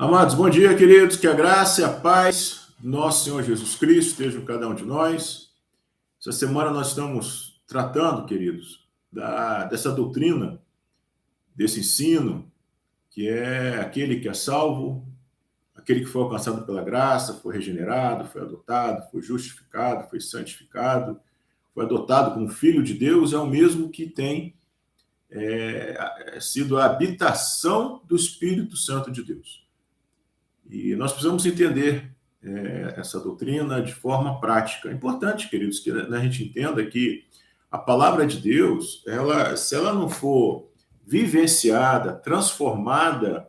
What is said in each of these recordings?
Amados, bom dia, queridos. Que a graça e a paz do nosso Senhor Jesus Cristo estejam com cada um de nós. Essa semana nós estamos tratando, queridos, dessa doutrina, desse ensino, que é aquele que é salvo, aquele que foi alcançado pela graça, foi regenerado, foi adotado, foi justificado, foi santificado, foi adotado como filho de Deus, é o mesmo que tem sido a habitação do Espírito Santo de Deus. E nós precisamos entender essa doutrina de forma prática. É importante, queridos, que a gente entenda que a palavra de Deus, se ela não for vivenciada, transformada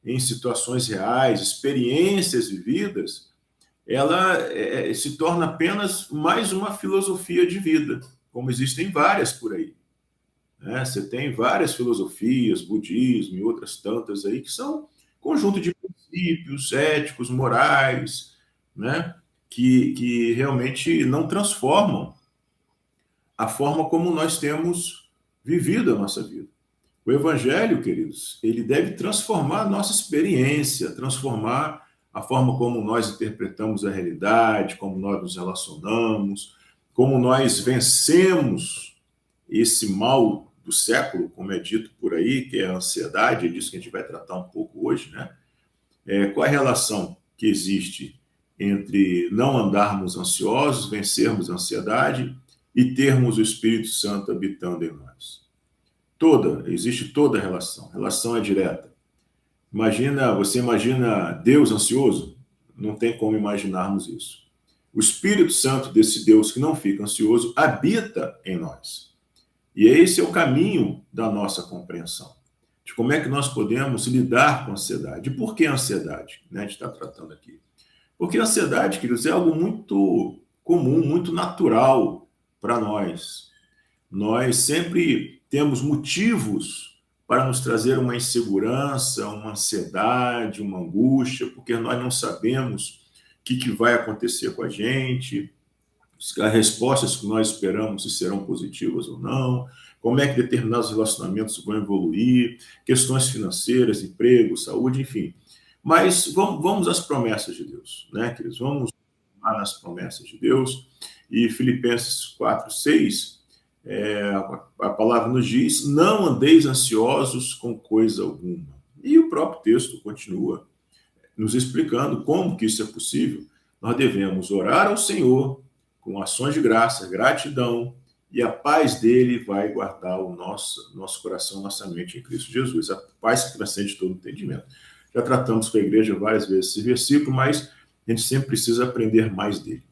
em situações reais, experiências vividas, ela se torna apenas mais uma filosofia de vida, como existem várias por aí. Você tem várias filosofias, budismo e outras tantas aí, que são conjunto de princípios éticos, morais, né, que realmente não transformam a forma como nós temos vivido a nossa vida. O Evangelho, queridos, ele deve transformar a nossa experiência, transformar a forma como nós interpretamos a realidade, como nós nos relacionamos, como nós vencemos esse mal do século, como é dito por aí, que é a ansiedade, é disso que a gente vai tratar um pouco hoje, né? Qual é a relação que existe entre não andarmos ansiosos, vencermos a ansiedade e termos o Espírito Santo habitando em nós? Existe toda a relação. A relação é direta. Você imagina Deus ansioso? Não tem como imaginarmos isso. O Espírito Santo desse Deus que não fica ansioso habita em nós. E esse é o caminho da nossa compreensão, de como é que nós podemos lidar com a ansiedade. E por que a ansiedade? A gente está tratando aqui. Porque a ansiedade, queridos, é algo muito comum, muito natural para nós. Nós sempre temos motivos para nos trazer uma insegurança, uma ansiedade, uma angústia, porque nós não sabemos o que vai acontecer com a gente, as respostas que nós esperamos se serão positivas ou não, como é que determinados relacionamentos vão evoluir, questões financeiras, emprego, saúde, enfim. Mas vamos às promessas de Deus, né, queridos? Vamos lá nas promessas de Deus. E Filipenses 4:6, a palavra nos diz: não andeis ansiosos com coisa alguma. E o próprio texto continua nos explicando como que isso é possível. Nós devemos orar ao Senhor com ações de graça, gratidão, e a paz dele vai guardar o nosso coração, nossa mente em Cristo Jesus. A paz que transcende todo entendimento. Já tratamos com a igreja várias vezes esse versículo, mas a gente sempre precisa aprender mais dele.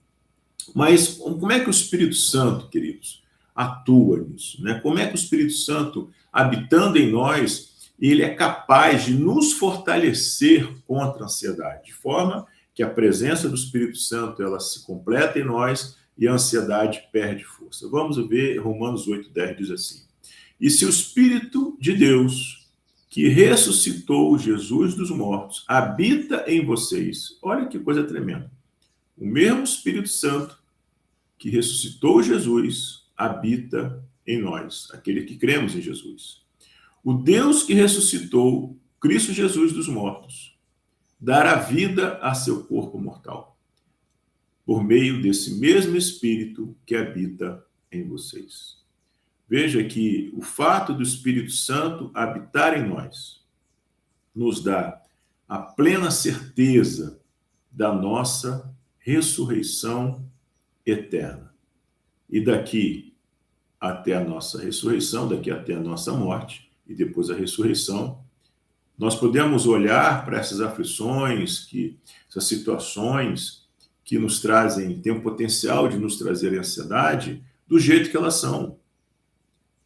Mas como é que o Espírito Santo, queridos, atua nisso, né? Como é que o Espírito Santo, habitando em nós, ele é capaz de nos fortalecer contra a ansiedade, de forma que a presença do Espírito Santo ela se completa em nós e a ansiedade perde força. Vamos ver, Romanos 8:10 diz assim: e se o Espírito de Deus, que ressuscitou Jesus dos mortos, habita em vocês, olha que coisa tremenda, o mesmo Espírito Santo que ressuscitou Jesus habita em nós, aquele que cremos em Jesus. O Deus que ressuscitou Cristo Jesus dos mortos dará vida a seu corpo mortal, por meio desse mesmo Espírito que habita em vocês. Veja que o fato do Espírito Santo habitar em nós nos dá a plena certeza da nossa ressurreição eterna. E daqui até a nossa ressurreição, daqui até a nossa morte, e depois a ressurreição, nós podemos olhar para essas aflições, essas situações que nos trazem, têm o potencial de nos trazer ansiedade, do jeito que elas são.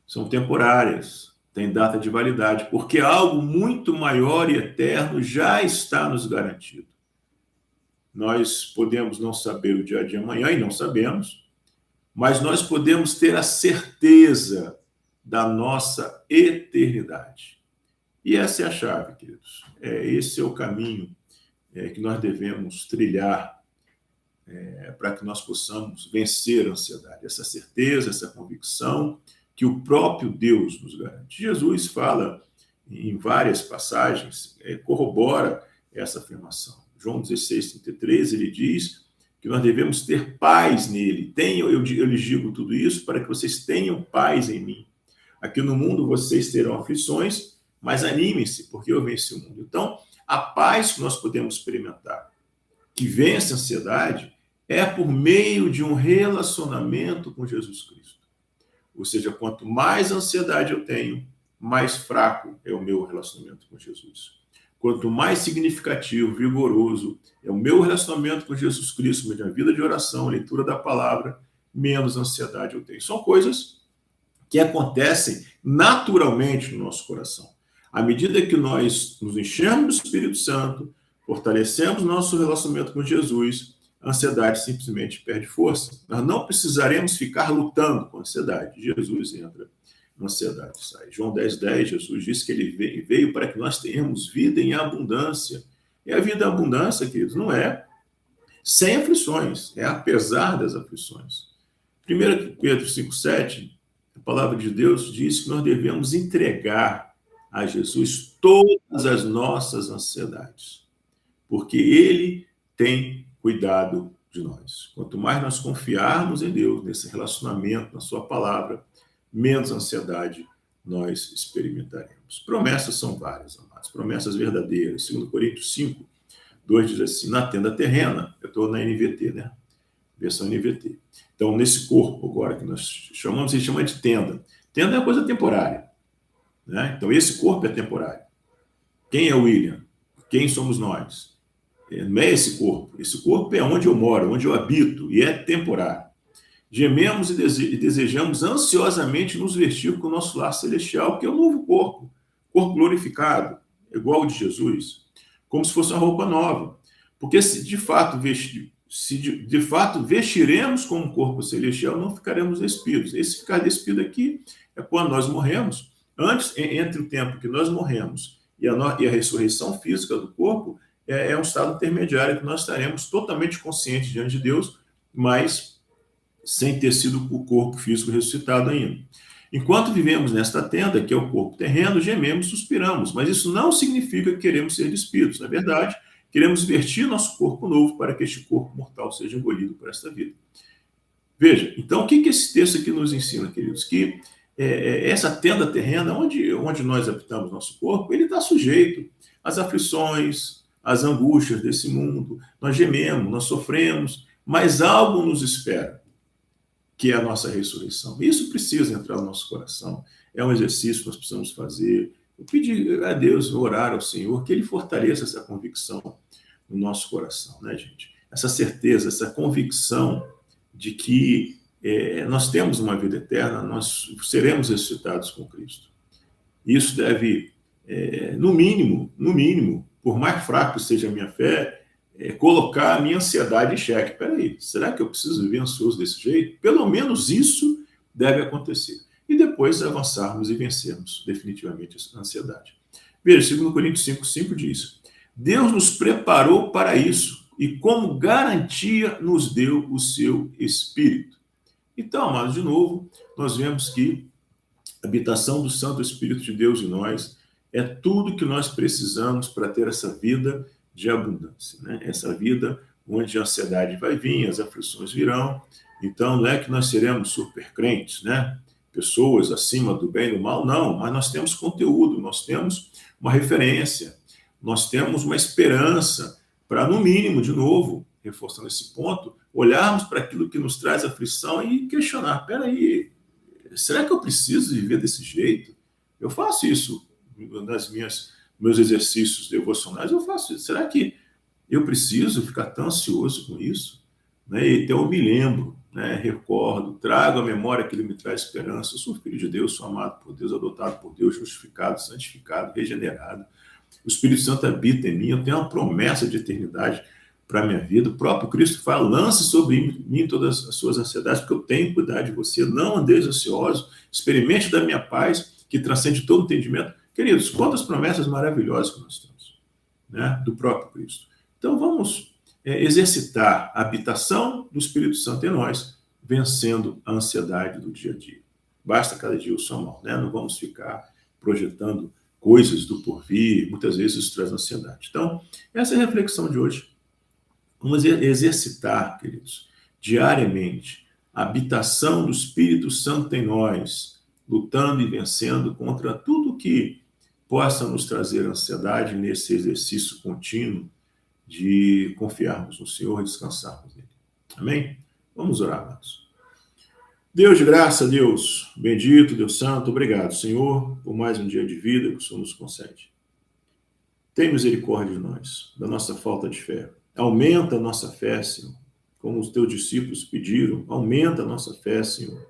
São temporárias, têm data de validade, porque algo muito maior e eterno já está nos garantido. Nós podemos não saber o dia de amanhã, e não sabemos, mas nós podemos ter a certeza da nossa eternidade. E essa é a chave, queridos. Esse é o caminho que nós devemos trilhar para que nós possamos vencer a ansiedade. Essa certeza, essa convicção que o próprio Deus nos garante. Jesus fala em várias passagens, corrobora essa afirmação. João 16:33, ele diz que nós devemos ter paz nele. Eu lhes digo tudo isso para que vocês tenham paz em mim. Aqui no mundo vocês terão aflições, mas animem-se, porque eu venci o mundo. Então, a paz que nós podemos experimentar, que vence a ansiedade, é por meio de um relacionamento com Jesus Cristo. Ou seja, quanto mais ansiedade eu tenho, mais fraco é o meu relacionamento com Jesus. Quanto mais significativo, vigoroso é o meu relacionamento com Jesus Cristo, minha vida de oração, leitura da palavra, menos ansiedade eu tenho. São coisas que acontecem naturalmente no nosso coração. À medida que nós nos enchemos do Espírito Santo, fortalecemos nosso relacionamento com Jesus, a ansiedade simplesmente perde força. Nós não precisaremos ficar lutando com a ansiedade. Jesus entra, a ansiedade sai. João 10:10, Jesus disse que ele veio para que nós tenhamos vida em abundância. E a vida em abundância, queridos, não é sem aflições, é apesar das aflições. 1 Pedro 5:7, a palavra de Deus diz que nós devemos entregar a Jesus todas as nossas ansiedades, porque Ele tem cuidado de nós. Quanto mais nós confiarmos em Deus, nesse relacionamento, na sua palavra, menos ansiedade nós experimentaremos. Promessas são várias, amados, promessas verdadeiras. 2 Coríntios 5:2 diz assim, na tenda terrena, eu estou na NVT, né? Versão NVT. Então, nesse corpo agora que nós chamamos, se chama de tenda. Tenda é uma coisa temporária, né? Então, esse corpo é temporário. Quem é o William? Quem somos nós? Não é esse corpo. Esse corpo é onde eu moro, onde eu habito, e é temporário. Gememos e desejamos ansiosamente nos vestir com o nosso lar celestial, que é o novo corpo glorificado, igual ao de Jesus, como se fosse uma roupa nova. Porque se de fato vestiremos com um corpo celestial, não ficaremos despidos. Esse ficar despido aqui é quando nós morremos. Antes, entre o tempo que nós morremos e a ressurreição física do corpo, é um estado intermediário que nós estaremos totalmente conscientes diante de Deus, mas sem ter sido o corpo físico ressuscitado ainda. Enquanto vivemos nesta tenda, que é o corpo terreno, gememos, suspiramos, mas isso não significa que queremos ser despidos. Na verdade, queremos vestir nosso corpo novo para que este corpo mortal seja engolido por esta vida. Veja, então, o que esse texto aqui nos ensina, queridos? Que essa tenda terrena, onde nós habitamos nosso corpo, ele está sujeito às aflições, às angústias desse mundo. Nós gememos, nós sofremos, mas algo nos espera, que é a nossa ressurreição. Isso precisa entrar no nosso coração. É um exercício que nós precisamos fazer. Eu pedi a Deus, orar ao Senhor, que Ele fortaleça essa convicção no nosso coração, né, gente? Essa certeza, essa convicção de que nós temos uma vida eterna, nós seremos ressuscitados com Cristo. Isso deve, no mínimo, por mais fraco seja a minha fé, colocar a minha ansiedade em xeque. Espera aí, será que eu preciso viver ansioso desse jeito? Pelo menos isso deve acontecer. E depois avançarmos e vencermos definitivamente essa ansiedade. Veja, 2 Coríntios 5:5 diz, Deus nos preparou para isso e como garantia nos deu o seu Espírito. Então, amados, de novo, nós vemos que a habitação do Santo Espírito de Deus em nós é tudo que nós precisamos para ter essa vida de abundância, né? Essa vida onde a ansiedade vai vir, as aflições virão. Então, não é que nós seremos super crentes, né? Pessoas acima do bem e do mal, não, mas nós temos conteúdo, nós temos uma referência, nós temos uma esperança para, no mínimo, de novo, reforçando esse ponto, olharmos para aquilo que nos traz aflição e questionar, peraí, será que eu preciso viver desse jeito? Eu faço isso nas meus exercícios devocionais, eu faço isso. Será que eu preciso ficar tão ansioso com isso? Né? Então eu me lembro, né? Recordo, trago à memória que Ele me traz esperança. Eu sou filho de Deus, sou amado por Deus, adotado por Deus, justificado, santificado, regenerado. O Espírito Santo habita em mim, eu tenho uma promessa de eternidade para a minha vida. O próprio Cristo fala, lance sobre mim todas as suas ansiedades, porque eu tenho que cuidar de você. Não andeis ansiosos, experimente da minha paz, que transcende todo entendimento. Queridos, quantas promessas maravilhosas que nós temos, né, do próprio Cristo. Então, vamos exercitar a habitação do Espírito Santo em nós, vencendo a ansiedade do dia a dia. Basta cada dia o seu mal, né? Não vamos ficar projetando coisas do porvir, muitas vezes isso traz ansiedade. Então, essa é a reflexão de hoje. Vamos exercitar, queridos, diariamente, a habitação do Espírito Santo em nós, lutando e vencendo contra tudo que possa nos trazer ansiedade nesse exercício contínuo de confiarmos no Senhor e descansarmos nele. Amém? Vamos orar, amados. Deus de graça, Deus bendito, Deus santo, obrigado, Senhor, por mais um dia de vida que o Senhor nos concede. Tem misericórdia de nós, da nossa falta de fé. Aumenta a nossa fé, Senhor, como os teus discípulos pediram, aumenta a nossa fé, Senhor,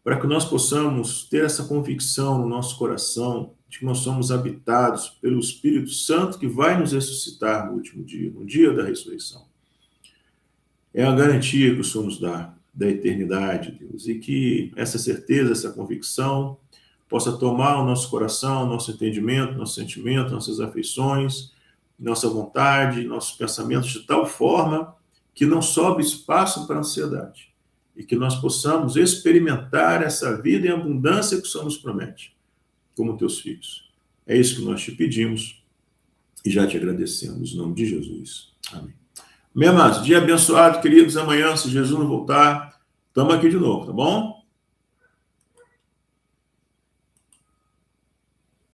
para que nós possamos ter essa convicção no nosso coração de que nós somos habitados pelo Espírito Santo que vai nos ressuscitar no último dia, no dia da ressurreição. É a garantia que o Senhor nos dá da eternidade, Deus, e que essa certeza, essa convicção possa tomar o nosso coração, nosso entendimento, nosso sentimento, nossas afeições, nossa vontade, nossos pensamentos de tal forma que não sobe espaço para a ansiedade e que nós possamos experimentar essa vida em abundância que o Senhor nos promete, como teus filhos. É isso que nós te pedimos e já te agradecemos, em nome de Jesus. Amém. Meus amados, dia abençoado, queridos. Amanhã, se Jesus não voltar, estamos aqui de novo, tá bom?